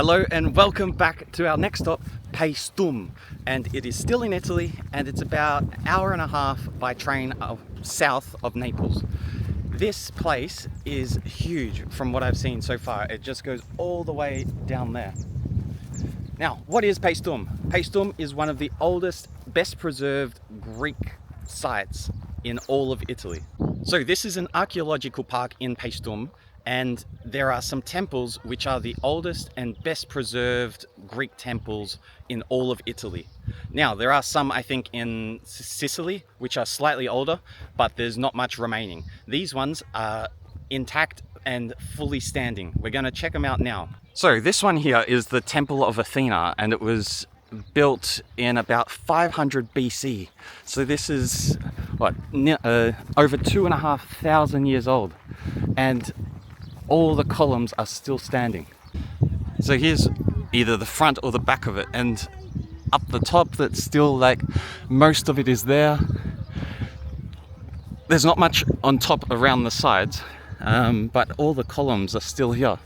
Hello and welcome back to our next stop, Paestum, and it is still in Italy and it's about an hour and a half by train south of Naples. This place is huge from what I've seen so far. It just goes all the way down there. Now, what is Paestum? Paestum is one of the oldest, best preserved Greek sites in all of Italy. So this is an archaeological park in Paestum, and there are some temples which are the oldest and best preserved Greek temples in all of Italy. Now, there are some, I think, in Sicily, which are slightly older, but there's not much remaining. These ones are intact and fully standing. We're going to check them out now. So this one here is the Temple of Athena, and it was built in about 500 BC. So this is what, over 2,500 years old, and all the columns are still standing. So here's either the front or the back of it, and up the top, that's still like most of it is there. There's not much on top around the sides, but all the columns are still here.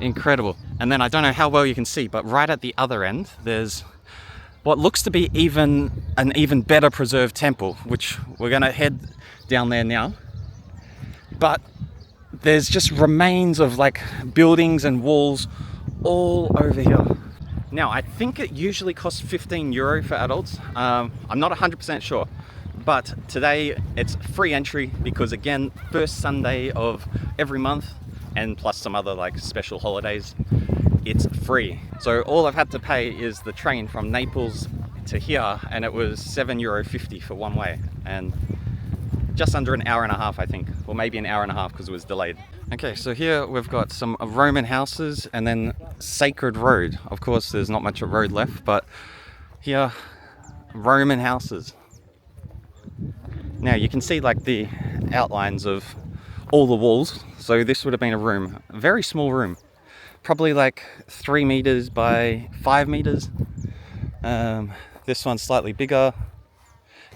Incredible. And then I don't know how well you can see, but right at the other end there's what looks to be an even better preserved temple, which we're going to head down there now. But there's just remains of like buildings and walls all over here. Now, I think it usually costs €15 for adults. I'm not 100% sure, but today it's free entry because, again, first Sunday of every month, and plus some other like special holidays, it's free. So all I've had to pay is the train from Naples to here, and it was €7.50 for one way, and just under an hour and a half, I think, or maybe an hour and a half because it was delayed. Okay, so here we've got some Roman houses and then Sacred Road. Of course, there's not much of road left, but here, Roman houses. Now you can see like the outlines of all the walls. So this would have been a room, a very small room, probably like 3 meters by 5 meters. This one's slightly bigger.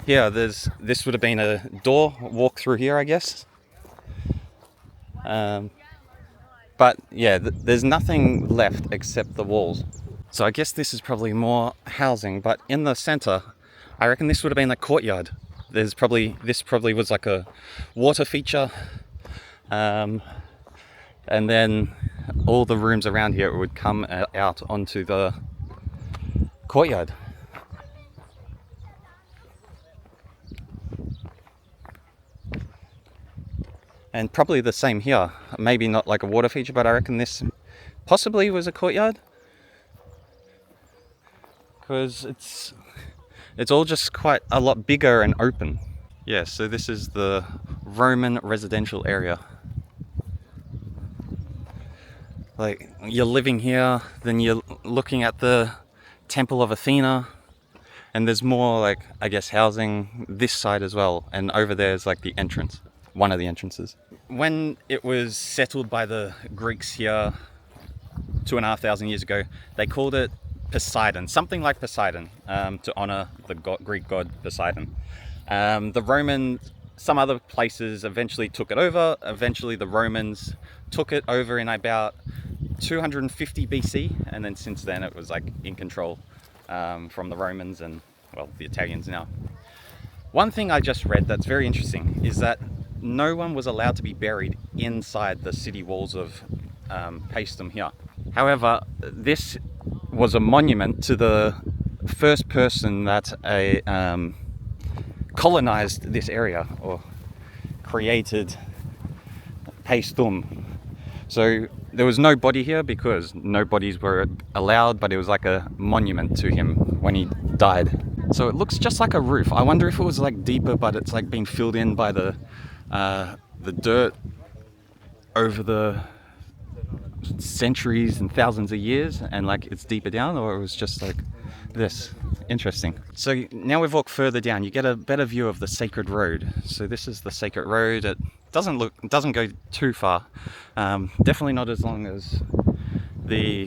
Here, this would have been a door, walk through here, I guess. But yeah, there's nothing left except the walls. So I guess this is probably more housing, but in the center, I reckon this would have been the courtyard. This probably was like a water feature. And then all the rooms around here would come out onto the courtyard. And probably the same here. Maybe not like a water feature, but I reckon this possibly was a courtyard, because it's all just quite a lot bigger and open. Yeah, so this is the Roman residential area. Like, you're living here, then you're looking at the Temple of Athena, and there's more, like, I guess, housing this side as well, and over there is like the entrance, one of the entrances. When it was settled by the Greeks here 2,500 years ago, they called it Poseidon, something like Poseidon, to honor the Greek god Poseidon. The Romans, some other places eventually took it over. Eventually the Romans took it over in about 250 BC, and then since then it was like in control from the Romans and, well, the Italians now. One thing I just read that's very interesting is that no one was allowed to be buried inside the city walls of Paestum here. However, this was a monument to the first person that colonized this area or created Paestum. So there was no body here because no bodies were allowed, but it was like a monument to him when he died. So it looks just like a roof. I wonder if it was like deeper, but it's like been filled in by the dirt over the centuries and thousands of years, and like it's deeper down, or it was just like this. Interesting. So now we've walked further down, you get a better view of the Sacred Road. So this is the Sacred Road. It doesn't go too far. Definitely not as long as the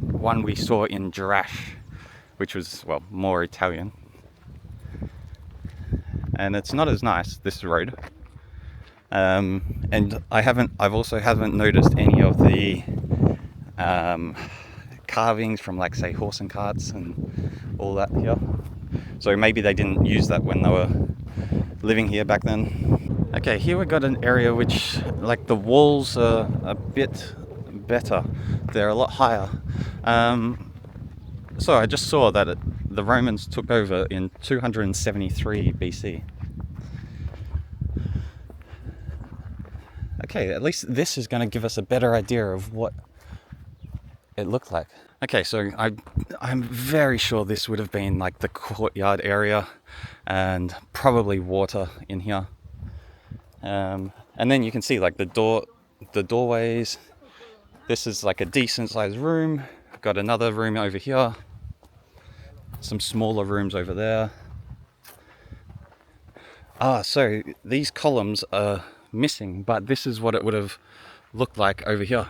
one we saw in Jerash, which was, well, more Italian. And it's not as nice, this road. And I've also haven't noticed any of the carvings from, like, say, horse and carts and all that here. So maybe they didn't use that when they were living here back then. Okay, here we've got an area which, like, the walls are a bit better. They're a lot higher. So I just saw that the Romans took over in 273 BC. Okay, at least this is going to give us a better idea of what it looked like. Okay, so I'm very sure this would have been like the courtyard area and probably water in here. And then you can see, like, the doorways. This is like a decent sized room. Got another room over here. Some smaller rooms over there. So these columns are missing, but this is what it would have looked like over here.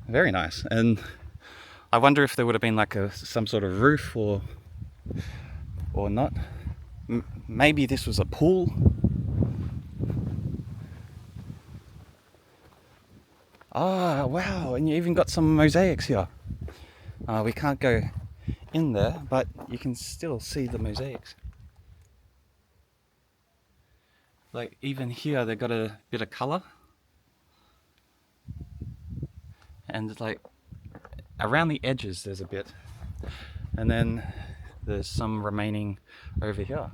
Very nice. And I wonder if there would have been like some sort of roof or not. Maybe this was a pool. Wow, and you even got some mosaics here. We can't go in there, but you can still see the mosaics. Like, even here they got a bit of colour. And, like, around the edges there's a bit. And then there's some remaining over here.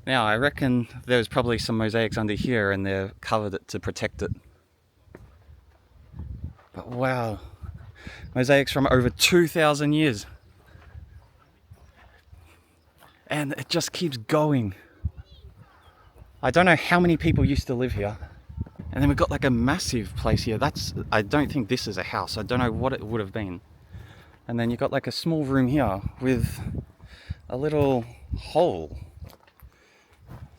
Now, I reckon there's probably some mosaics under here and they've covered it to protect it. But wow, mosaics from over 2,000 years. And it just keeps going. I don't know how many people used to live here. And then we've got like a massive place here. I don't think this is a house. I don't know what it would have been. And then you've got like a small room here with a little hole.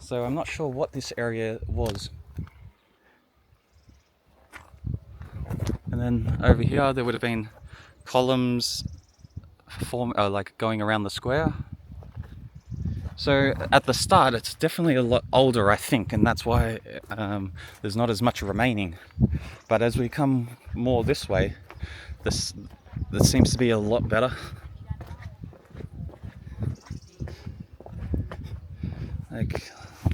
So I'm not sure what this area was. And then over here there would have been columns like going around the square. So at the start it's definitely a lot older, I think, and that's why there's not as much remaining. But as we come more this way, this seems to be a lot better. Like,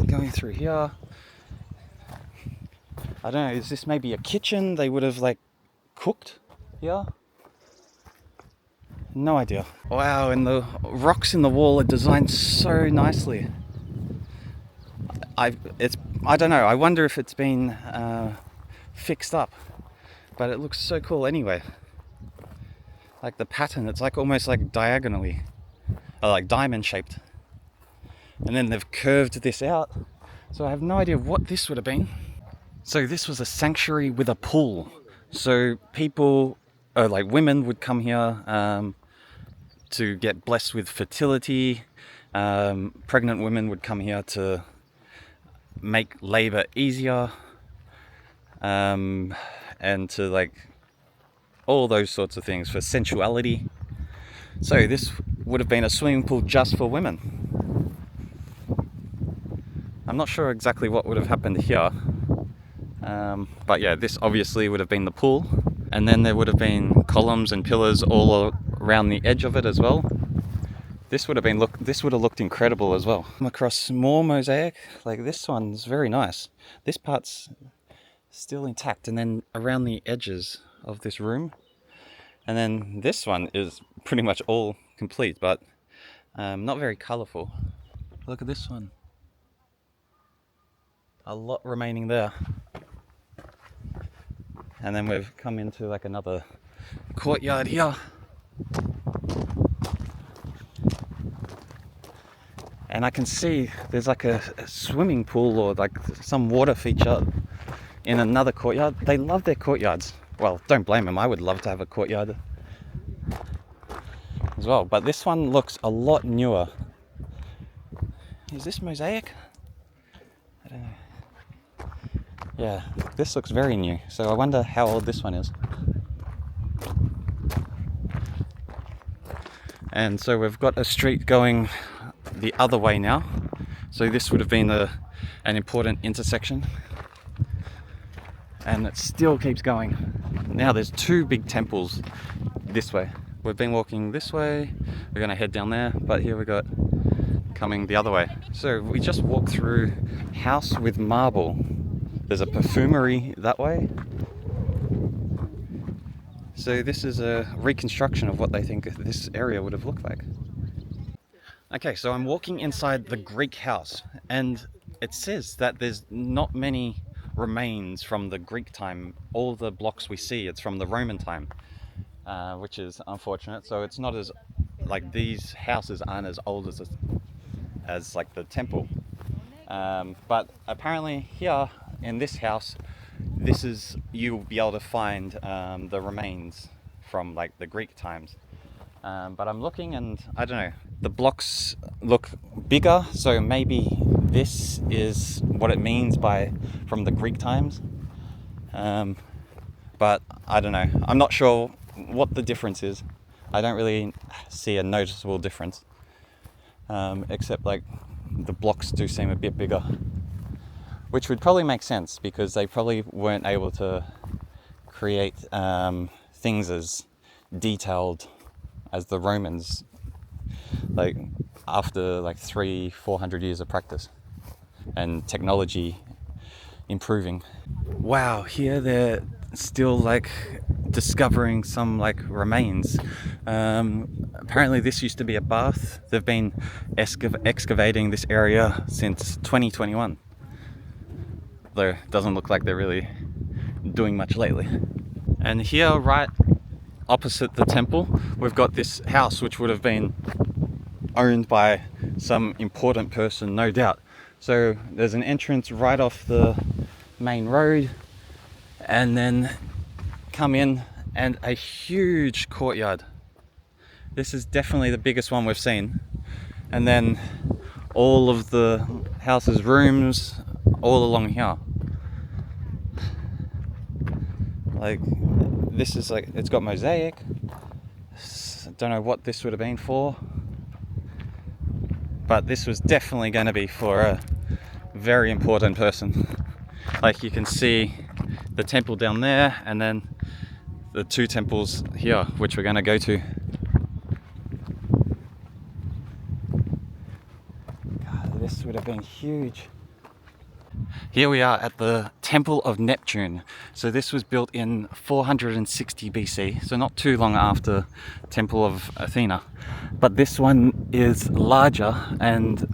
going through here, I don't know, is this maybe a kitchen? They would have, like, cooked here? No idea. Wow, and the rocks in the wall are designed so nicely. I don't know, I wonder if it's been fixed up, but it looks so cool anyway. Like the pattern, it's like almost like diagonally, or like diamond shaped. And then they've curved this out, so I have no idea what this would have been. So this was a sanctuary with a pool. So people, like women, would come here to get blessed with fertility. Pregnant women would come here to make labor easier, and to, like, all those sorts of things for sensuality. So this would have been a swimming pool just for women. I'm not sure exactly what would have happened here, but yeah, this obviously would have been the pool. And then there would have been columns and pillars all around the edge of it as well. This would have looked incredible as well. Come across more mosaic, like this one's very nice. This part's still intact, and then around the edges of this room. And then this one is pretty much all complete, but not very colourful. Look at this one. A lot remaining there. And then we've come into like another courtyard here. And I can see there's like a swimming pool or like some water feature in another courtyard. They love their courtyards. Well, don't blame them. I would love to have a courtyard as well. But this one looks a lot newer. Is this mosaic? I don't know. Yeah, this looks very new. So I wonder how old this one is. And so we've got a street going the other way now. So this would have been an important intersection. And it still keeps going. Now there's two big temples this way. We've been walking this way, we're gonna head down there, but here we got coming the other way. So we just walked through House with Marble. There's a perfumery that way. So this is a reconstruction of what they think this area would have looked like. Okay, so I'm walking inside the Greek house, and it says that there's not many remains from the Greek time. All the blocks we see, it's from the Roman time, which is unfortunate. So it's not as, like, these houses aren't as old as like the temple. But apparently here in this house, you'll be able to find the remains from like the Greek times. But I'm looking and I don't know, the blocks look bigger, so maybe this is what it means by from the Greek times. But I don't know, I'm not sure what the difference is. I don't really see a noticeable difference, except like the blocks do seem a bit bigger, which would probably make sense because they probably weren't able to create things as detailed as the Romans, like after like 300-400 years of practice and technology improving. Wow, here they're still like discovering some like remains. Apparently this used to be a bath. They've been excavating this area since 2021. Though it doesn't look like they're really doing much lately. And here, right opposite the temple, we've got this house which would have been owned by some important person, no doubt. So there's an entrance right off the main road, and then come in and a huge courtyard. This is definitely the biggest one we've seen. And then all of the house's rooms all along here. Like, this is like, it's got mosaic. Don't know what this would have been for, but this was definitely going to be for a very important person. Like, you can see the temple down there, and then the two temples here, which we're going to go to. God, this would have been huge. Here we are at the Temple of Neptune. So this was built in 460 BC, so not too long after Temple of Athena. But this one is larger and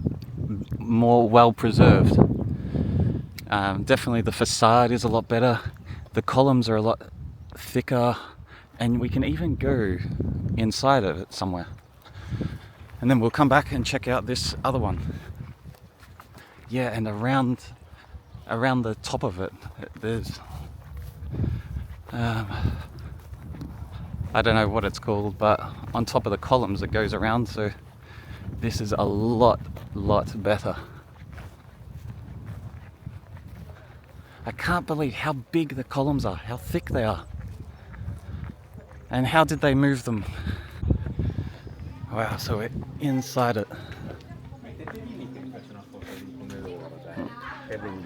more well preserved. Definitely the facade is a lot better. The columns are a lot thicker, and we can even go inside of it somewhere. And then we'll come back and check out this other one. Yeah, and around the top of it, there's I don't know what it's called, but on top of the columns it goes around, so this is a lot better. I can't believe how big the columns are, how thick they are. And how did they move them? Wow, so we're inside it.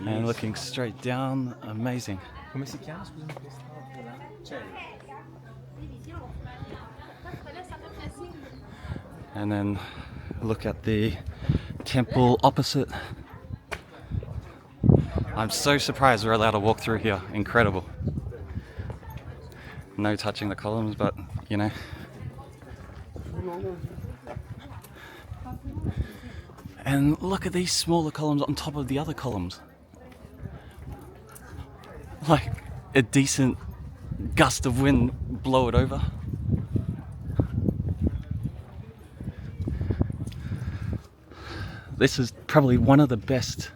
And looking straight down, amazing. And then look at the temple opposite. I'm so surprised we're allowed to walk through here. Incredible. No touching the columns, but you know. And look at these smaller columns on top of the other columns. Like a decent gust of wind blow it over. This is probably one of the best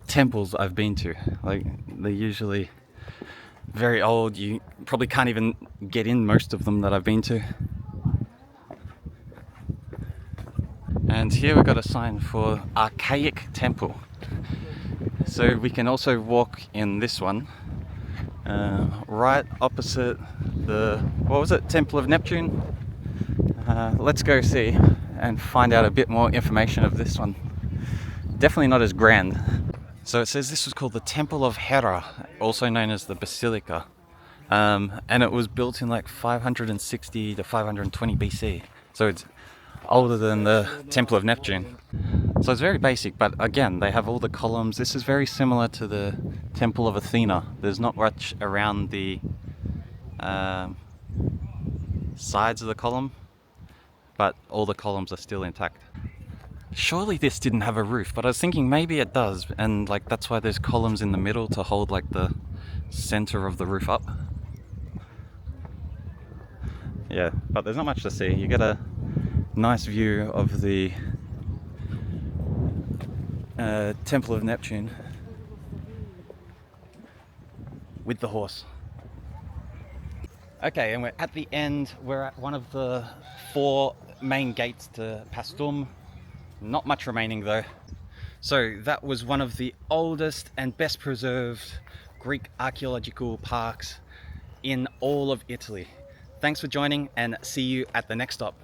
temples I've been to. Like, they're usually very old. You probably can't even get in most of them that I've been to. And here we've got a sign for Archaic Temple. So we can also walk in this one, right opposite the, what was it, Temple of Neptune? Let's go see and find out a bit more information of this one. Definitely not as grand. So it says this was called the Temple of Hera, also known as the Basilica. And it was built in like 560 to 520 BC. So it's older than the Temple of Neptune. So it's very basic, but again, they have all the columns. This is very similar to the Temple of Athena. There's not much around the sides of the column, but all the columns are still intact. Surely this didn't have a roof, but I was thinking maybe it does, and like that's why there's columns in the middle to hold like the center of the roof up. Yeah, but there's not much to see. You get a nice view of the Temple of Neptune with the horse. Okay, and we're at the end. We're at one of the 4 main gates to Paestum. Not much remaining though. So that was one of the oldest and best preserved Greek archaeological parks in all of Italy. Thanks for joining, and see you at the next stop.